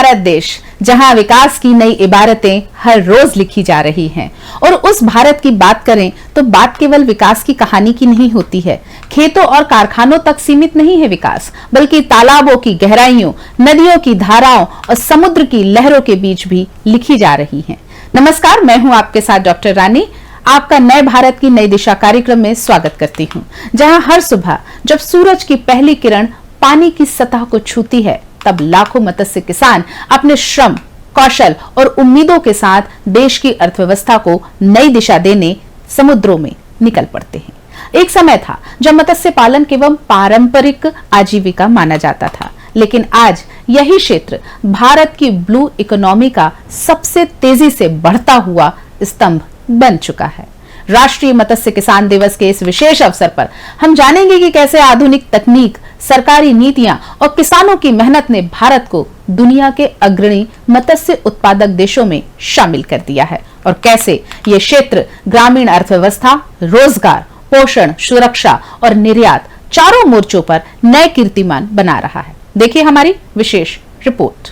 भारत देश जहां विकास की नई इबारतें हर रोज लिखी जा रही हैं और उस भारत की बात करें तो बात केवल विकास की कहानी की नहीं होती है। खेतों और कारखानों तक सीमित नहीं है विकास, बल्कि तालाबों की गहराइयों, नदियों की धाराओं और समुद्र की लहरों के बीच भी लिखी जा रही है। नमस्कार, मैं हूं आपके साथ डॉक्टर रानी। आपका नए भारत की नई दिशा कार्यक्रम में स्वागत करती हूं, जहां हर सुबह जब सूरज की पहली किरण पानी की सतह को छूती है, तब लाखों मत्स्य किसान अपने श्रम, कौशल और उम्मीदों के साथ देश की अर्थव्यवस्था को नई दिशा देने समुद्रों में निकल पड़ते हैं। एक समय था जब मत्स्य पालन केवल पारंपरिक आजीविका माना जाता था, लेकिन आज यही क्षेत्र भारत की ब्लू इकोनॉमी का सबसे तेजी से बढ़ता हुआ स्तंभ बन चुका है। राष्ट्रीय मत्स्य किसान दिवस के इस विशेष अवसर पर हम जानेंगे कि कैसे आधुनिक तकनीक, सरकारी नीतियां और किसानों की मेहनत ने भारत को दुनिया के अग्रणी मत्स्य उत्पादक देशों में शामिल कर दिया है और कैसे ये क्षेत्र ग्रामीण अर्थव्यवस्था, रोजगार, पोषण, सुरक्षा और निर्यात चारों मोर्चों पर नए कीर्तिमान बना रहा है। देखिए हमारी विशेष रिपोर्ट।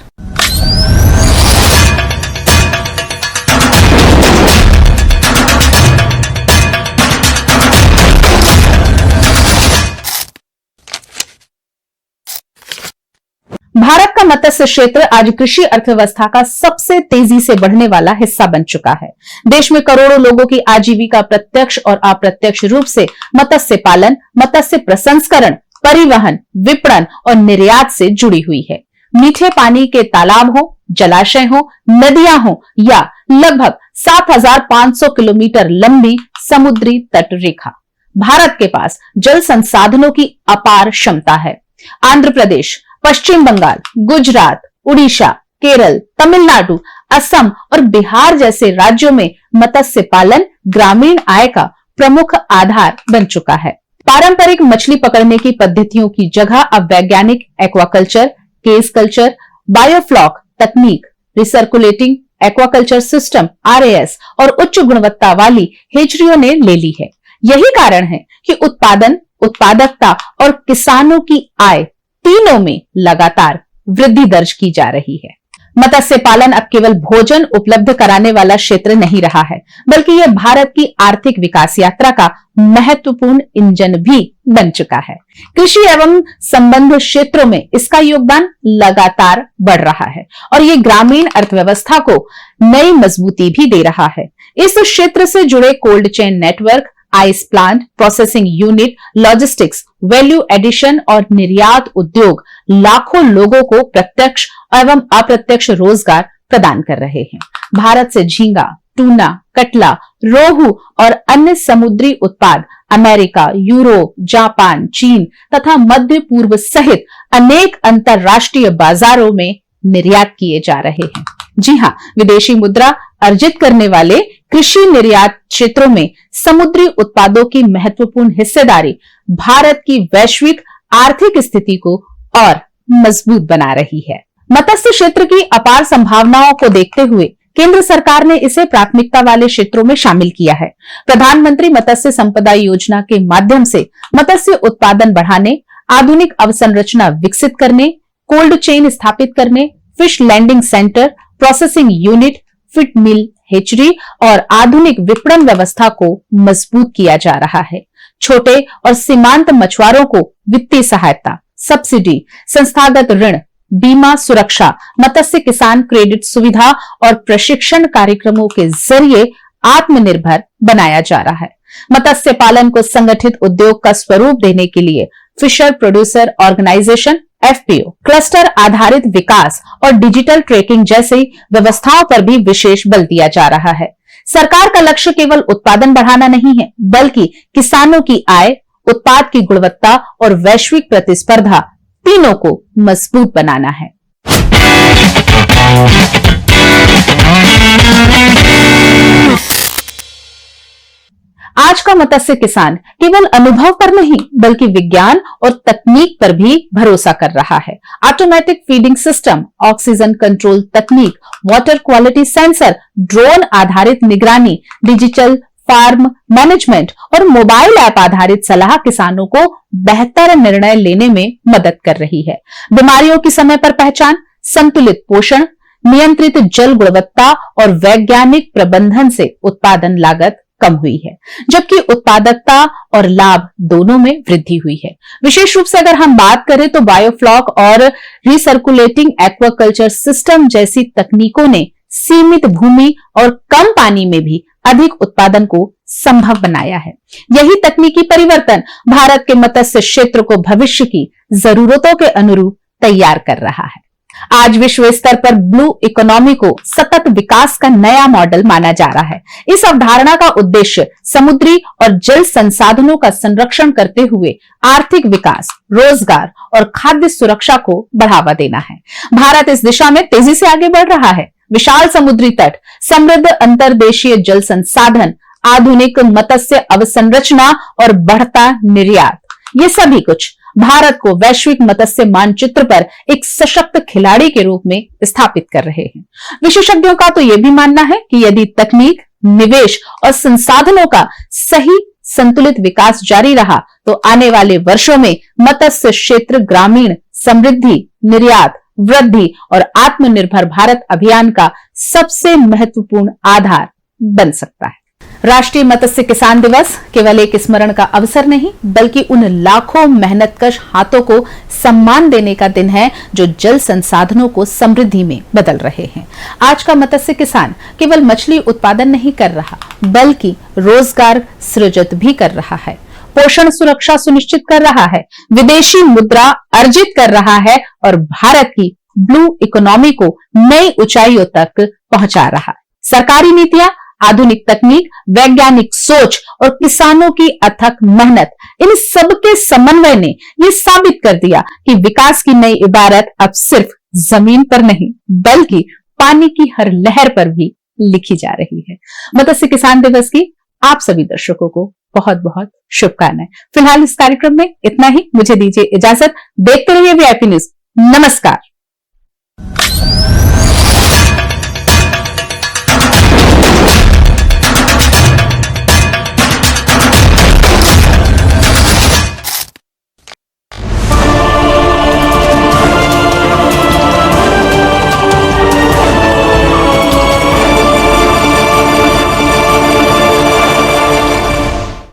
भारत का मत्स्य क्षेत्र आज कृषि अर्थव्यवस्था का सबसे तेजी से बढ़ने वाला हिस्सा बन चुका है। देश में करोड़ों लोगों की आजीविका प्रत्यक्ष और अप्रत्यक्ष रूप से मत्स्य पालन, मत्स्य प्रसंस्करण, परिवहन, विपणन और निर्यात से जुड़ी हुई है। मीठे पानी के तालाब हो, जलाशय हो, नदियां हो या लगभग 7,500 किलोमीटर लंबी समुद्री तट रेखा, भारत के पास जल संसाधनों की अपार क्षमता है। आंध्र प्रदेश, पश्चिम बंगाल, गुजरात, उड़ीसा, केरल, तमिलनाडु, असम और बिहार जैसे राज्यों में मत्स्य पालन ग्रामीण आय का प्रमुख आधार बन चुका है। पारंपरिक मछली पकड़ने की पद्धतियों की जगह अब वैज्ञानिक एक्वाकल्चर, केज कल्चर, बायोफ्लॉक तकनीक, रिसर्कुलेटिंग एक्वाकल्चर सिस्टम RAS और उच्च गुणवत्ता वाली हेचरियों ने ले ली है। यही कारण है कि उत्पादन, उत्पादकता और किसानों की आय तीनों में लगातार वृद्धि दर्ज की जा रही है। मत्स्य पालन अब केवल भोजन उपलब्ध कराने वाला क्षेत्र नहीं रहा है, बल्कि यह भारत की आर्थिक विकास यात्रा का महत्वपूर्ण इंजन भी बन चुका है। कृषि एवं संबद्ध क्षेत्रों में इसका योगदान लगातार बढ़ रहा है और ये ग्रामीण अर्थव्यवस्था को नई मजबूती भी दे रहा है। इस क्षेत्र से जुड़े cold chain network, ice plant, processing unit, logistics, value addition और निर्यात उद्योग लाखों लोगों को प्रत्यक्ष एवं अप्रत्यक्ष रोजगार प्रदान कर रहे हैं। भारत से झींगा, टूना, कटला, रोहू और अन्य समुद्री उत्पाद अमेरिका, यूरोप, जापान, चीन तथा मध्य पूर्व सहित अनेक अंतरराष्ट्रीय बाजारों में निर्यात किए जा रहे हैं। जी हाँ, विदेशी मुद्रा अर्जित करने वाले कृषि निर्यात क्षेत्रों में समुद्री उत्पादों की महत्वपूर्ण हिस्सेदारी भारत की वैश्विक आर्थिक स्थिति को और मजबूत बना रही है। मत्स्य क्षेत्र की अपार संभावनाओं को देखते हुए केंद्र सरकार ने इसे प्राथमिकता वाले क्षेत्रों में शामिल किया है। प्रधानमंत्री मत्स्य संपदा योजना के माध्यम से मत्स्य उत्पादन बढ़ाने, आधुनिक अवसंरचना विकसित करने, कोल्ड चेन स्थापित करने, fish landing centre, processing unit, feed mill, hatchery और आधुनिक विपणन व्यवस्था को मजबूत किया जा रहा है। छोटे और सीमांत मछुआरों को वित्तीय सहायता, सब्सिडी, संस्थागत ऋण, बीमा सुरक्षा, मत्स्य किसान क्रेडिट सुविधा और प्रशिक्षण कार्यक्रमों के जरिए आत्मनिर्भर बनाया जा रहा है। मत्स्य पालन को संगठित उद्योग का स्वरूप देने के लिए fisher producer organisation FPO, cluster आधारित विकास और डिजिटल ट्रैकिंग जैसी व्यवस्थाओं पर भी विशेष बल दिया जा रहा है। सरकार का लक्ष्य केवल उत्पादन बढ़ाना नहीं है, बल्कि किसानों की आय, उत्पाद की गुणवत्ता और वैश्विक प्रतिस्पर्धा तीनों को मजबूत बनाना है। आज का मत्स्य किसान केवल अनुभव पर नहीं, बल्कि विज्ञान और तकनीक पर भी भरोसा कर रहा है। Automatic feeding system, oxygen control तकनीक, वाटर क्वालिटी सेंसर, ड्रोन आधारित निगरानी, डिजिटल फार्म मैनेजमेंट और मोबाइल ऐप आधारित सलाह किसानों को बेहतर निर्णय लेने में मदद कर रही है। बीमारियों की समय पर पहचान, संतुलित पोषण, नियंत्रित जल गुणवत्ता और वैज्ञानिक प्रबंधन से उत्पादन लागत कम हुई है, जबकि उत्पादकता और लाभ दोनों में वृद्धि हुई है। विशेष रूप से अगर हम बात करें तो बायोफ्लॉक और रिसर्कुलेटिंग एक्वाकल्चर सिस्टम जैसी तकनीकों ने सीमित भूमि और कम पानी में भी अधिक उत्पादन को संभव बनाया है। यही तकनीकी परिवर्तन भारत के मत्स्य क्षेत्र को भविष्य की जरूरतों के अनुरूप तैयार कर रहा है। आज विश्व स्तर पर ब्लू इकोनॉमी को सतत विकास का नया मॉडल माना जा रहा है। इस अवधारणा का उद्देश्य समुद्री और जल संसाधनों का संरक्षण करते हुए आर्थिक विकास, रोजगार और खाद्य सुरक्षा को बढ़ावा देना है। भारत इस दिशा में तेजी से आगे बढ़ रहा है। विशाल समुद्री तट, समृद्ध अंतर्देशीय जल संसाधन, आधुनिक मत्स्य अवसंरचना और बढ़ता निर्यात, ये सभी कुछ भारत को वैश्विक मत्स्य मानचित्र पर एक सशक्त खिलाड़ी के रूप में स्थापित कर रहे हैं। विशेषज्ञों का तो यह भी मानना है कि यदि तकनीक, निवेश और संसाधनों का सही संतुलित विकास जारी रहा तो आने वाले वर्षों में मत्स्य क्षेत्र ग्रामीण समृद्धि, निर्यात, वृद्धि और आत्मनिर्भर भारत अभियान का सबसे महत्वपूर्ण आधार बन सकता है। राष्ट्रीय मत्स्य किसान दिवस केवल एक स्मरण का अवसर नहीं, बल्कि उन लाखों मेहनतकश हाथों को सम्मान देने का दिन है जो जल संसाधनों को समृद्धि में बदल रहे हैं। आज का मत्स्य किसान केवल मछली उत्पादन नहीं कर रहा, बल्कि रोजगार सृजित भी कर रहा है, पोषण सुरक्षा सुनिश्चित कर रहा है, विदेशी मुद्रा अर्जित कर रहा है और भारत की ब्लू इकोनॉमी को नई ऊंचाइयों तक पहुंचा रहा है। सरकारी नीतियां, आधुनिक तकनीक, वैज्ञानिक सोच और किसानों की अथक मेहनत, इन सबके समन्वय ने यह साबित कर दिया कि विकास की नई इबारत अब सिर्फ जमीन पर नहीं, बल्कि पानी की हर लहर पर भी लिखी जा रही है। मत्स्य किसान दिवस की आप सभी दर्शकों को बहुत बहुत शुभकामनाएं। फिलहाल इस कार्यक्रम में इतना ही। मुझे दीजिए इजाजत। देखते रहिए वीआईपी न्यूज। नमस्कार।